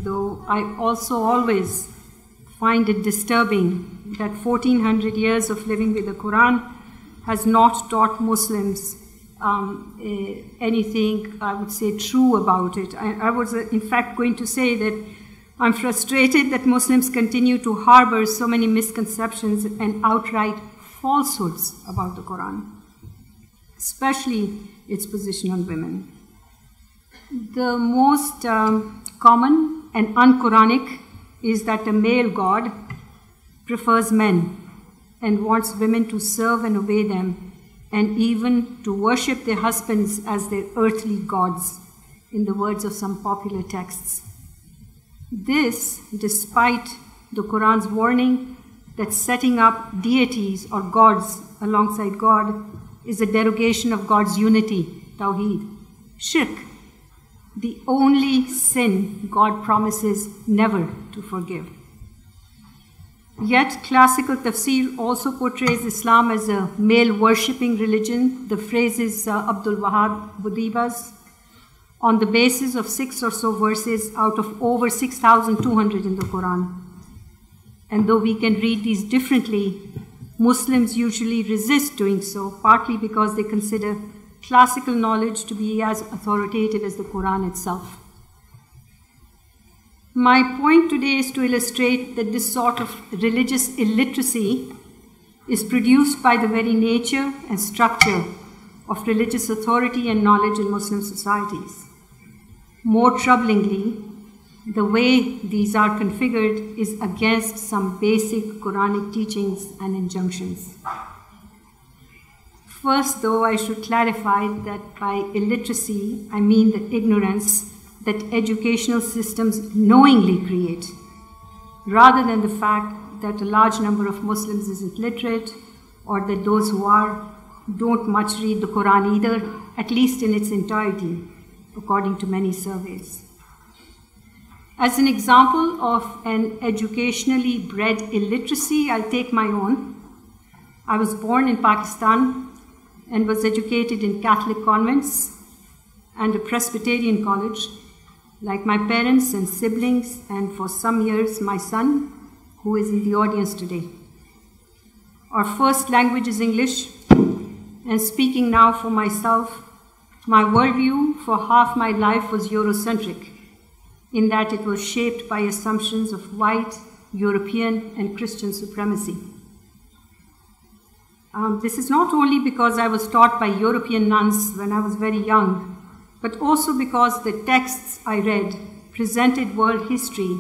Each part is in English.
though I also always find it disturbing that 1400 years of living with the Quran has not taught Muslims anything, I would say, true about it. I was, in fact, going to say that I'm frustrated that Muslims continue to harbor so many misconceptions and outright falsehoods about the Quran, especially its position on women. The most common and un-Quranic is that the male God prefers men and wants women to serve and obey them, and even to worship their husbands as their earthly gods, in the words of some popular texts. This, despite the Quran's warning that setting up deities or gods alongside God is a derogation of God's unity, Tawheed, Shirk, the only sin God promises never to forgive. Yet, classical tafsir also portrays Islam as a male-worshipping religion. The phrase is Abdul Wahab Budiba's, on the basis of 6 or so verses out of over 6,200 in the Quran. And though we can read these differently, Muslims usually resist doing so, partly because they consider classical knowledge to be as authoritative as the Quran itself. My point today is to illustrate that this sort of religious illiteracy is produced by the very nature and structure of religious authority and knowledge in Muslim societies. More troublingly, the way these are configured is against some basic Quranic teachings and injunctions. First, though, I should clarify that by illiteracy, I mean the ignorance that educational systems knowingly create, rather than the fact that a large number of Muslims isn't literate, or that those who are don't much read the Quran either, at least in its entirety, according to many surveys. As an example of an educationally bred illiteracy, I'll take my own. I was born in Pakistan and was educated in Catholic convents and a Presbyterian college, like my parents and siblings, and for some years my son, who is in the audience today. Our first language is English, and speaking now for myself, my worldview for half my life was Eurocentric, in that it was shaped by assumptions of white, European, and Christian supremacy. This is not only because I was taught by European nuns when I was very young, but also because the texts I read presented world history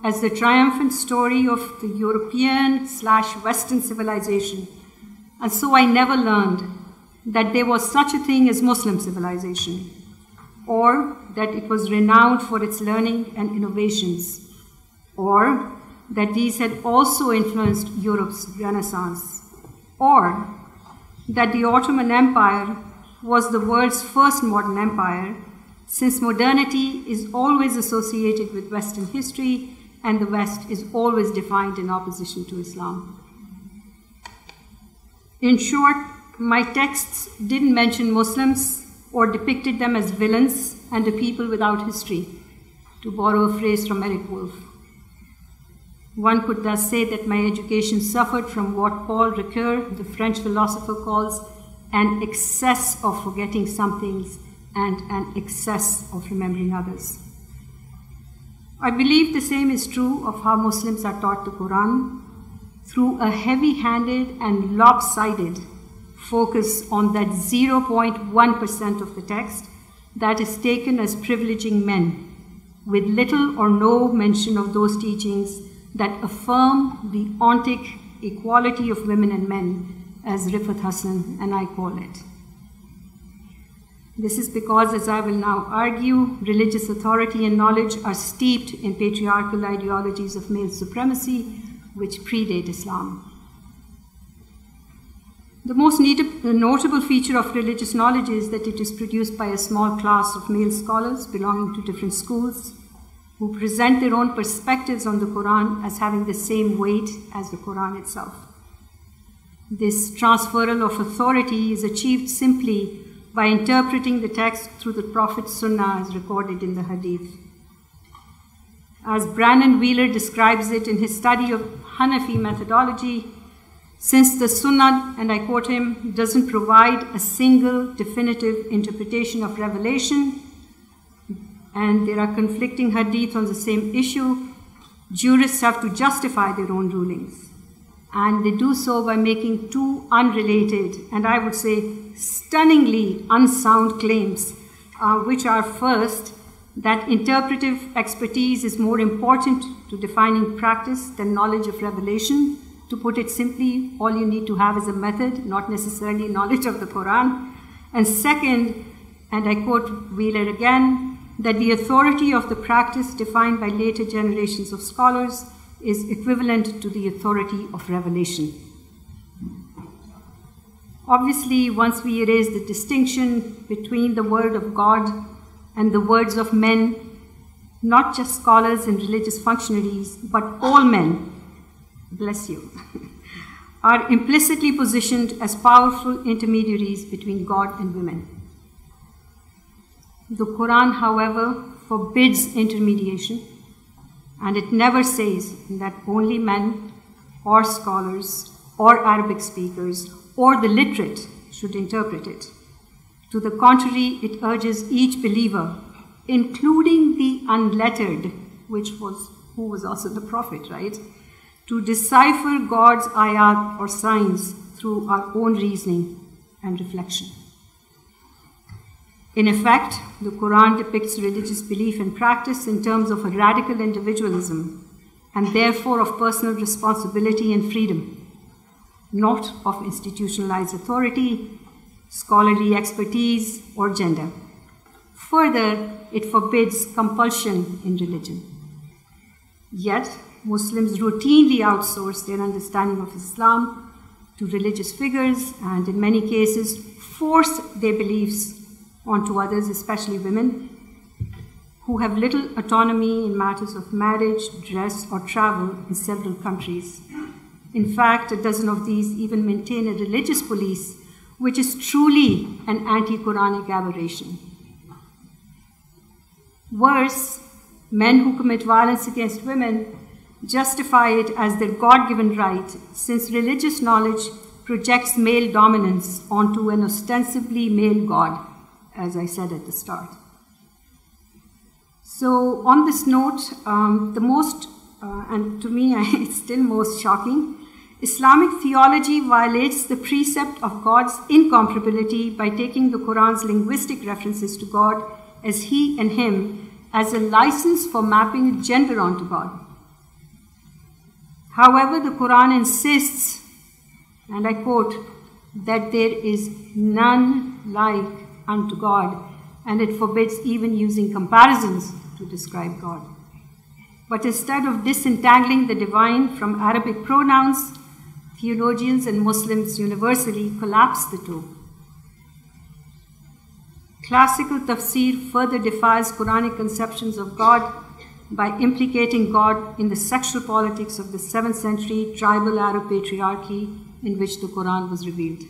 as the triumphant story of the European/Western civilization. And so I never learned that there was such a thing as Muslim civilization, or that it was renowned for its learning and innovations, or that these had also influenced Europe's Renaissance, or that the Ottoman Empire was the world's first modern empire, since modernity is always associated with Western history and the West is always defined in opposition to Islam. In short, my texts didn't mention Muslims or depicted them as villains and a people without history, to borrow a phrase from Eric Wolf. One could thus say that my education suffered from what Paul Ricoeur, the French philosopher, calls an excess of forgetting some things and an excess of remembering others. I believe the same is true of how Muslims are taught the Quran, through a heavy-handed and lopsided focus on that 0.1% of the text that is taken as privileging men, with little or no mention of those teachings that affirm the ontic equality of women and men, as Rifat Hassan and I call it. This is because, as I will now argue, religious authority and knowledge are steeped in patriarchal ideologies of male supremacy, which predate Islam. The most notable feature of religious knowledge is that it is produced by a small class of male scholars belonging to different schools, who present their own perspectives on the Quran as having the same weight as the Quran itself. This transferal of authority is achieved simply by interpreting the text through the Prophet's Sunnah as recorded in the Hadith. As Brannon Wheeler describes it in his study of Hanafi methodology, since the Sunnah, and I quote him, doesn't provide a single definitive interpretation of revelation, and there are conflicting hadith on the same issue, jurists have to justify their own rulings. And they do so by making two unrelated, and I would say stunningly unsound claims, which are first, that interpretive expertise is more important to defining practice than knowledge of revelation. To put it simply, all you need to have is a method, not necessarily knowledge of the Quran. And second, and I quote Wheeler again, that the authority of the practice defined by later generations of scholars is equivalent to the authority of revelation. Obviously, once we erase the distinction between the word of God and the words of men, not just scholars and religious functionaries, but all men, bless you, are implicitly positioned as powerful intermediaries between God and women. The Quran, however, forbids intermediation, and it never says that only men or scholars or Arabic speakers or the literate should interpret it. To the contrary, it urges each believer, including the unlettered, who was also the Prophet, right, to decipher God's ayat or signs through our own reasoning and reflection. In effect, the Quran depicts religious belief and practice in terms of a radical individualism and therefore of personal responsibility and freedom, not of institutionalized authority, scholarly expertise, or gender. Further, it forbids compulsion in religion. Yet, Muslims routinely outsource their understanding of Islam to religious figures and, in many cases, force their beliefs onto others, especially women, who have little autonomy in matters of marriage, dress, or travel in several countries. In fact, a dozen of these even maintain a religious police, which is truly an anti-Quranic aberration. Worse, men who commit violence against women justify it as their God-given right, since religious knowledge projects male dominance onto an ostensibly male God, as I said at the start. So on this note, the most, and to me it's still most shocking, Islamic theology violates the precept of God's incomparability by taking the Quran's linguistic references to God as he and him as a license for mapping gender onto God. However, the Quran insists, and I quote, that there is none like unto God, and it forbids even using comparisons to describe God. But instead of disentangling the divine from Arabic pronouns, theologians and Muslims universally collapse the two. Classical tafsir further defies Quranic conceptions of God by implicating God in the sexual politics of the 7th century tribal Arab patriarchy in which the Quran was revealed.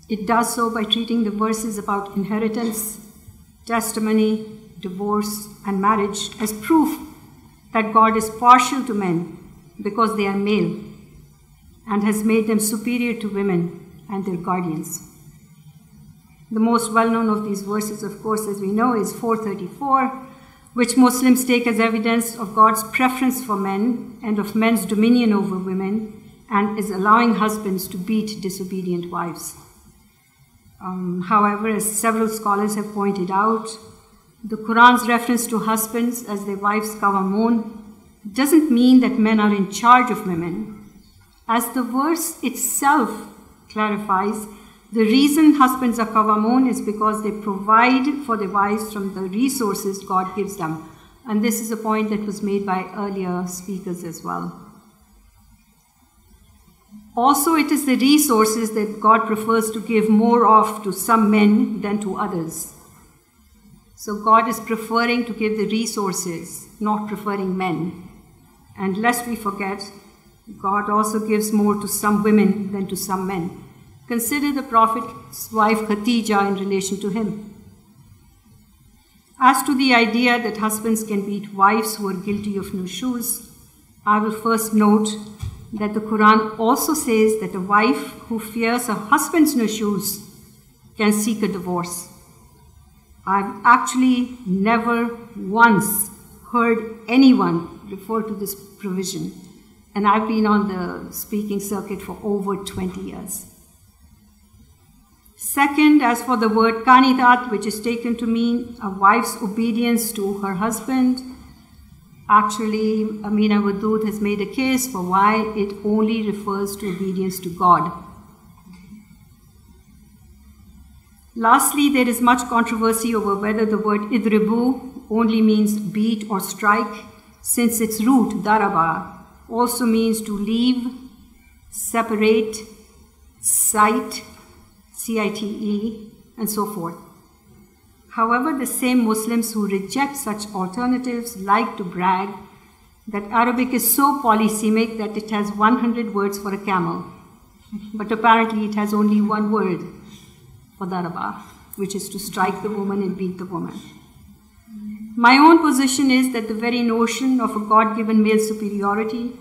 It does so by treating the verses about inheritance, testimony, divorce, and marriage as proof that God is partial to men because they are male and has made them superior to women and their guardians. The most well-known of these verses, of course, as we know, is 434, which Muslims take as evidence of God's preference for men and of men's dominion over women, and is allowing husbands to beat disobedient wives. However, as several scholars have pointed out, the Quran's reference to husbands as their wives' qawwamun doesn't mean that men are in charge of women. As the verse itself clarifies, the reason husbands are qawwamun is because they provide for their wives from the resources God gives them. And this is a point that was made by earlier speakers as well. Also, it is the resources that God prefers to give more of to some men than to others. So God is preferring to give the resources, not preferring men. And lest we forget, God also gives more to some women than to some men. Consider the Prophet's wife Khadija in relation to him. As to the idea that husbands can beat wives who are guilty of nushuz, I will first note that the Quran also says that a wife who fears her husband's nushuz can seek a divorce. I've actually never once heard anyone refer to this provision, and I've been on the speaking circuit for over 20 years. Second, as for the word qanitat, which is taken to mean a wife's obedience to her husband, actually, Amina Wadud has made a case for why it only refers to obedience to God. Lastly, there is much controversy over whether the word idribu only means beat or strike, since its root, daraba, also means to leave, separate, cite, C-I-T-E, and so forth. However, the same Muslims who reject such alternatives like to brag that Arabic is so polysemic that it has 100 words for a camel. But apparently it has only one word for daraba, which is to strike the woman and beat the woman. My own position is that the very notion of a God-given male superiority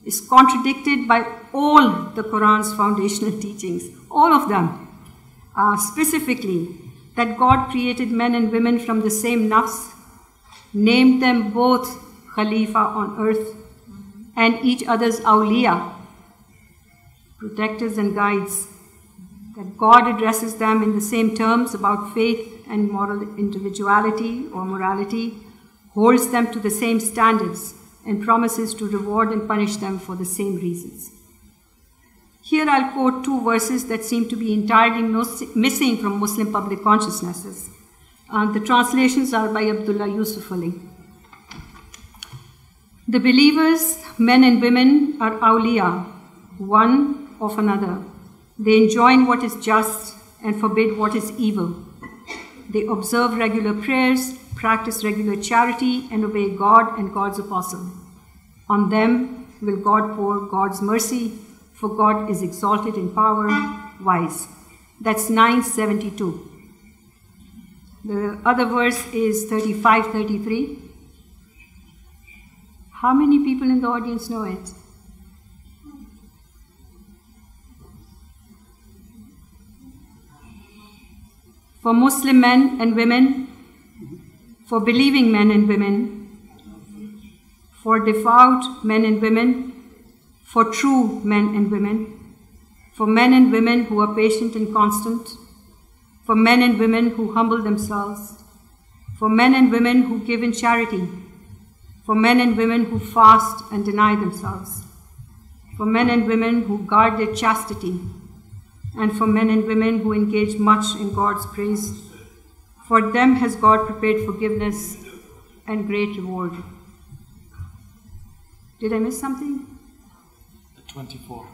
is contradicted by all the Quran's foundational teachings, all of them. Specifically, that God created men and women from the same nafs, named them both Khalifa on earth and each other's awliya, protectors and guides, that God addresses them in the same terms about faith and moral individuality or morality, holds them to the same standards, and promises to reward and punish them for the same reasons. Here I'll quote two verses that seem to be entirely missing from Muslim public consciousnesses. The translations are by Abdullah Yusuf Ali. The believers, men and women, are awliya, one of another. They enjoin what is just and forbid what is evil. They observe regular prayers, practice regular charity, and obey God and God's apostle. On them will God pour God's mercy, for God is exalted in power, wise. That's 972. The other verse is 35:33. How many people in the audience know it? For Muslim men and women, for believing men and women, for devout men and women, for true men and women, for men and women who are patient and constant, for men and women who humble themselves, for men and women who give in charity, for men and women who fast and deny themselves, for men and women who guard their chastity, and for men and women who engage much in God's praise. For them has God prepared forgiveness and great reward. Did I miss something? 24.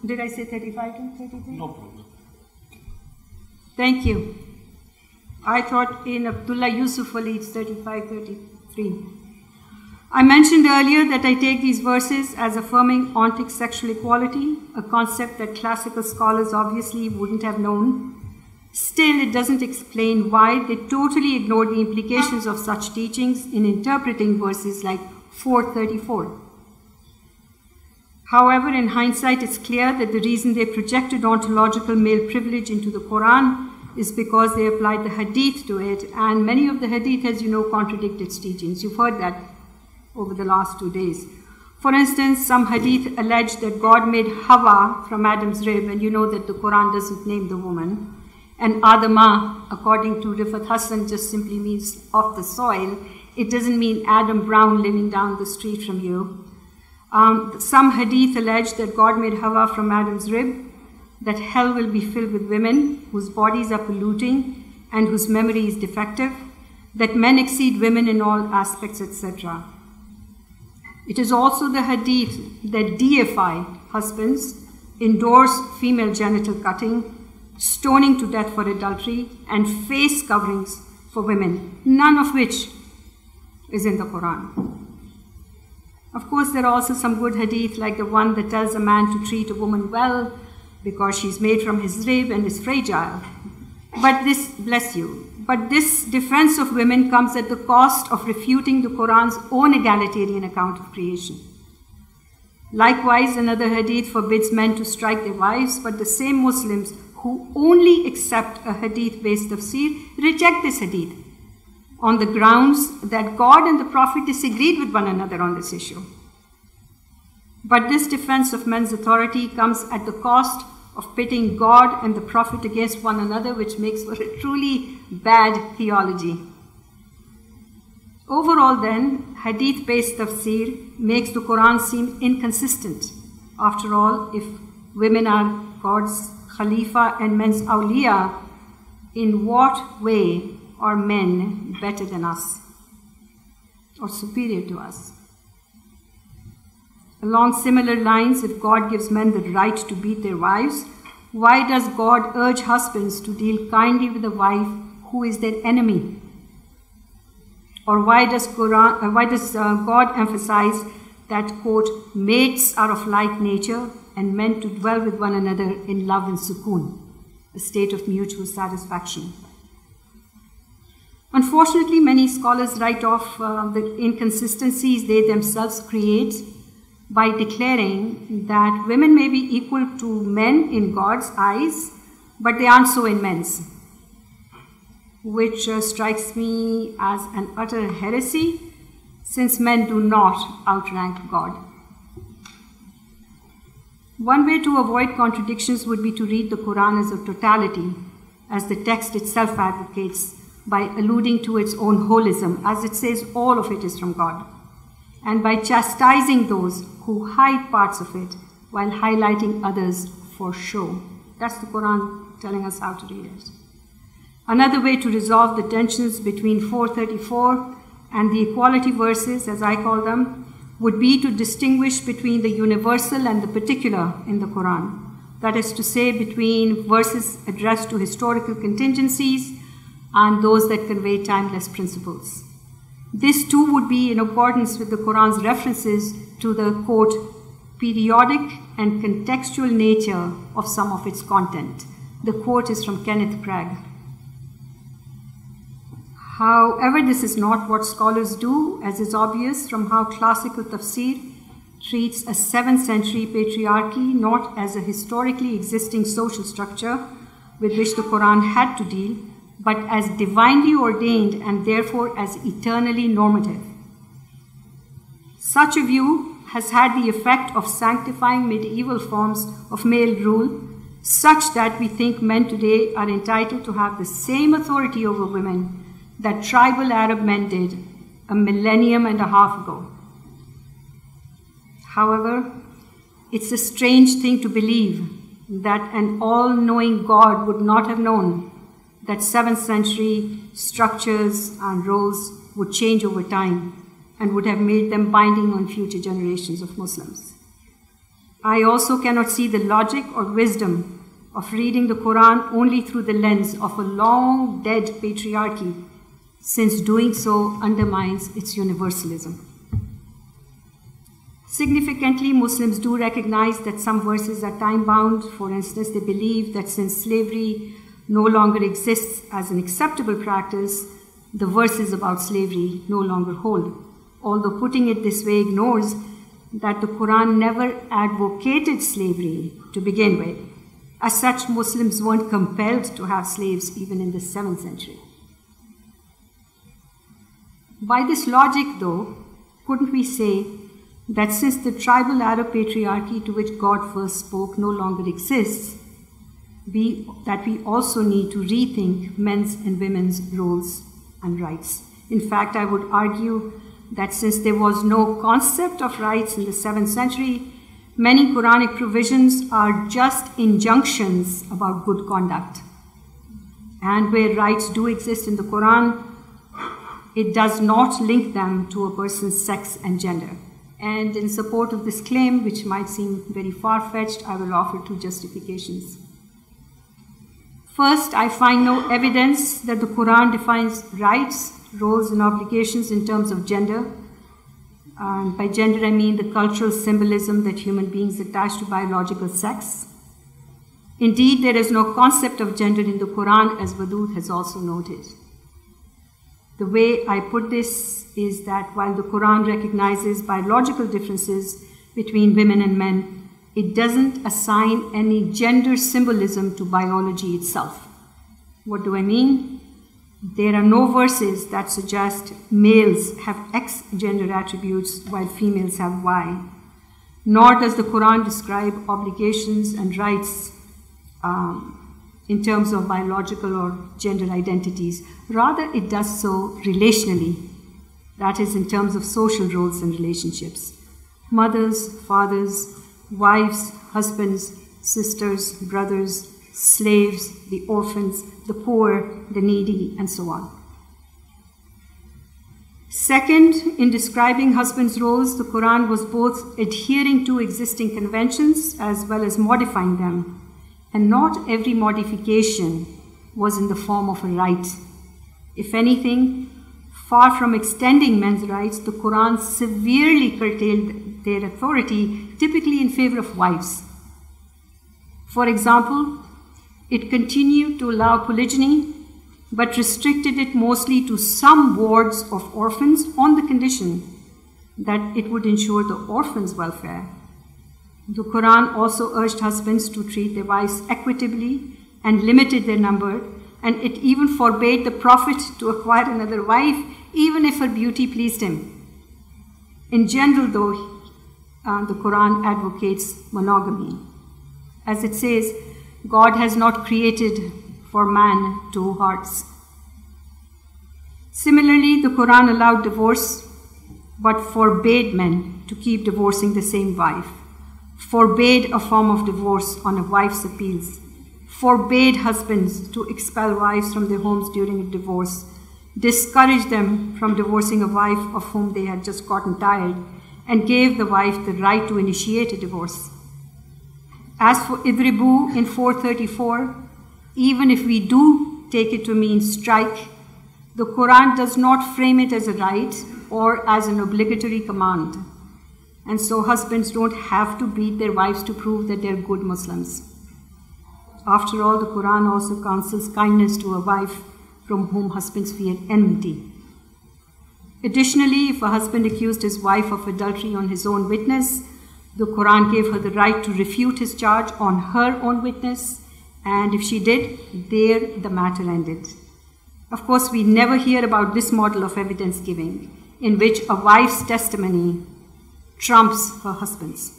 Did I say 35 and 33? No problem. Thank you. I thought in Abdullah Yusuf Ali it's 35, 33. I mentioned earlier that I take these verses as affirming ontic sexual equality, a concept that classical scholars obviously wouldn't have known. Still, it doesn't explain why they totally ignore the implications of such teachings in interpreting verses like 4:34. However, in hindsight, it's clear that the reason they projected ontological male privilege into the Quran is because they applied the hadith to it, and many of the hadith, as you know, contradict its teachings. You've heard that over the last 2 days. For instance, some hadith allege that God made Hawa from Adam's rib, and you know that the Quran doesn't name the woman. And Adama, according to Rifat Hassan, just simply means of the soil. It doesn't mean Adam Brown living down the street from you. Some hadith allege that God made Hawa from Adam's rib, that hell will be filled with women whose bodies are polluting and whose memory is defective, that men exceed women in all aspects, etc. It is also the hadith that deify husbands, endorse female genital cutting, stoning to death for adultery, and face coverings for women, none of which is in the Quran. Of course, there are also some good hadith, like the one that tells a man to treat a woman well because she's made from his rib and is fragile. But this defense of women comes at the cost of refuting the Quran's own egalitarian account of creation. Likewise, another hadith forbids men to strike their wives, but the same Muslims who only accept a hadith-based tafsir reject this hadith on the grounds that God and the Prophet disagreed with one another on this issue. But this defense of men's authority comes at the cost of pitting God and the Prophet against one another, which makes for a truly bad theology. Overall then, hadith-based tafsir makes the Quran seem inconsistent. After all, if women are God's Khalifa and men's awliya, in what way are men better than us or superior to us? Along similar lines, if God gives men the right to beat their wives, why does God urge husbands to deal kindly with a wife who is their enemy? Or why does God emphasize that, quote, mates are of like nature and meant to dwell with one another in love and sukoon, a state of mutual satisfaction? Unfortunately, many scholars write off the inconsistencies they themselves create by declaring that women may be equal to men in God's eyes, but they aren't so in men's, which strikes me as an utter heresy, since men do not outrank God. One way to avoid contradictions would be to read the Quran as a totality, as the text itself advocates, by alluding to its own holism, as it says all of it is from God, and by chastising those who hide parts of it while highlighting others for show. That's the Quran telling us how to read it. Another way to resolve the tensions between 434 and the equality verses, as I call them, would be to distinguish between the universal and the particular in the Quran. That is to say, between verses addressed to historical contingencies and those that convey timeless principles. This too would be in accordance with the Quran's references to the, quote, periodic and contextual nature of some of its content. The quote is from Kenneth Craig. However, this is not what scholars do, as is obvious from how classical tafsir treats a 7th century patriarchy not as a historically existing social structure with which the Quran had to deal, but as divinely ordained and therefore as eternally normative. Such a view has had the effect of sanctifying medieval forms of male rule, such that we think men today are entitled to have the same authority over women that tribal Arab men did a millennium and a half ago. However, it's a strange thing to believe that an all-knowing God would not have known that 7th century structures and roles would change over time and would have made them binding on future generations of Muslims. I also cannot see the logic or wisdom of reading the Quran only through the lens of a long dead patriarchy, since doing so undermines its universalism. Significantly, Muslims do recognize that some verses are time-bound. For instance, they believe that since slavery no longer exists as an acceptable practice, the verses about slavery no longer hold. Although putting it this way ignores that the Quran never advocated slavery to begin with. As such, Muslims weren't compelled to have slaves even in the 7th century. By this logic, though, couldn't we say that since the tribal Arab patriarchy to which God first spoke no longer exists, that we also need to rethink men's and women's roles and rights? In fact, I would argue that since there was no concept of rights in the 7th century, many Quranic provisions are just injunctions about good conduct. And where rights do exist in the Quran, it does not link them to a person's sex and gender. And in support of this claim, which might seem very far-fetched, I will offer two justifications. First, I find no evidence that the Quran defines rights, roles, and obligations in terms of gender. And by gender, I mean the cultural symbolism that human beings attach to biological sex. Indeed, there is no concept of gender in the Quran, as Wadud has also noted. The way I put this is that while the Quran recognizes biological differences between women and men, it doesn't assign any gender symbolism to biology itself. What do I mean? There are no verses that suggest males have X gender attributes while females have Y. Nor does the Quran describe obligations and rights in terms of biological or gender identities. Rather, it does so relationally, that is, in terms of social roles and relationships. Mothers, fathers, wives, husbands, sisters, brothers, slaves, the orphans, the poor, the needy, and so on. Second, in describing husbands' roles, the Quran was both adhering to existing conventions as well as modifying them. And not every modification was in the form of a right. If anything, far from extending men's rights, the Quran severely curtailed their authority, typically in favor of wives. For example, it continued to allow polygyny, but restricted it mostly to some wards of orphans on the condition that it would ensure the orphans' welfare. The Quran also urged husbands to treat their wives equitably and limited their number, and it even forbade the Prophet to acquire another wife, even if her beauty pleased him. In general, though, the Quran advocates monogamy. As it says, God has not created for man two hearts. Similarly, the Quran allowed divorce, but forbade men to keep divorcing the same wife, forbade a form of divorce on a wife's appeals, forbade husbands to expel wives from their homes during a divorce, discouraged them from divorcing a wife of whom they had just gotten tired, and gave the wife the right to initiate a divorce. As for idribu in 434, even if we do take it to mean strike, the Quran does not frame it as a right or as an obligatory command. And so husbands don't have to beat their wives to prove that they're good Muslims. After all, the Quran also counsels kindness to a wife from whom husbands fear enmity. Additionally, if a husband accused his wife of adultery on his own witness, the Quran gave her the right to refute his charge on her own witness, and if she did, there the matter ended. Of course, we never hear about this model of evidence giving, in which a wife's testimony trumps her husband's.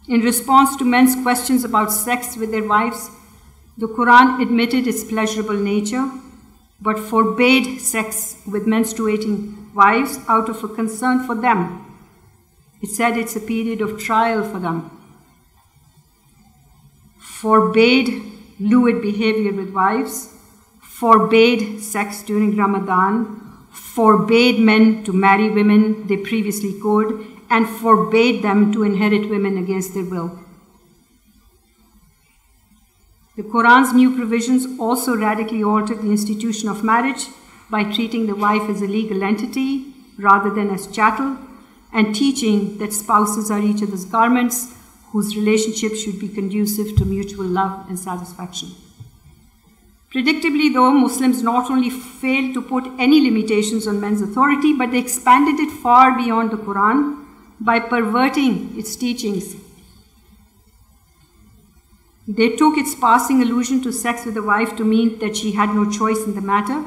In response to men's questions about sex with their wives, the Quran admitted its pleasurable nature, but forbade sex with menstruating wives out of a concern for them. It said it's a period of trial for them. Forbade lewd behavior with wives, forbade sex during Ramadan, forbade men to marry women they previously could, and forbade them to inherit women against their will. The Quran's new provisions also radically altered the institution of marriage by treating the wife as a legal entity rather than as chattel, and teaching that spouses are each other's garments whose relationship should be conducive to mutual love and satisfaction. Predictably, though, Muslims not only failed to put any limitations on men's authority, but they expanded it far beyond the Quran by perverting its teachings. They took its passing allusion to sex with a wife to mean that she had no choice in the matter,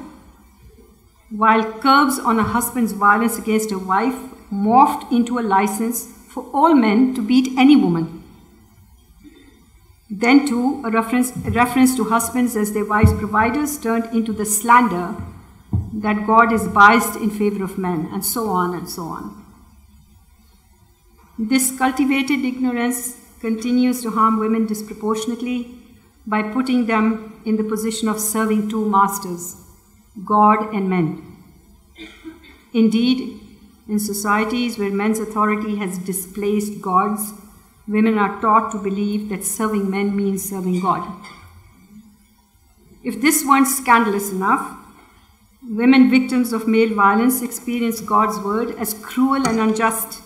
while curbs on a husband's violence against a wife morphed into a license for all men to beat any woman. Then too, a reference to husbands as their wives' providers turned into the slander that God is biased in favor of men, and so on and so on. This cultivated ignorance continues to harm women disproportionately by putting them in the position of serving two masters, God and men. Indeed, in societies where men's authority has displaced God's, women are taught to believe that serving men means serving God. If this weren't scandalous enough, women victims of male violence experience God's word as cruel and unjust,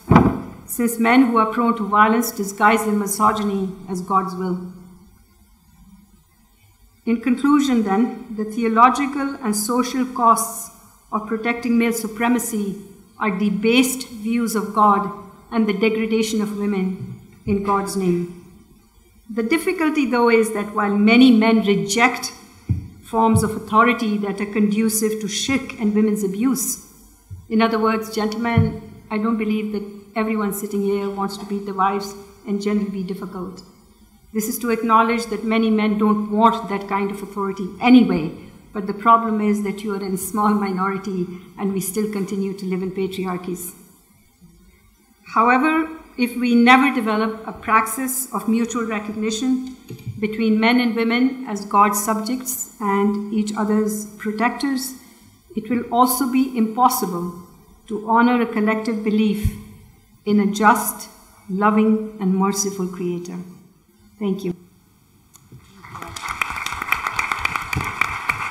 since men who are prone to violence disguise their misogyny as God's will. In conclusion, then, the theological and social costs of protecting male supremacy are debased views of God and the degradation of women in God's name. The difficulty, though, is that while many men reject forms of authority that are conducive to shirk and women's abuse, in other words, gentlemen, I don't believe that everyone sitting here wants to beat their wives and generally be difficult. This is to acknowledge that many men don't want that kind of authority anyway, but the problem is that you are in a small minority and we still continue to live in patriarchies. However, if we never develop a praxis of mutual recognition between men and women as God's subjects and each other's protectors, it will also be impossible to honor a collective belief in a just, loving, and merciful Creator. Thank you.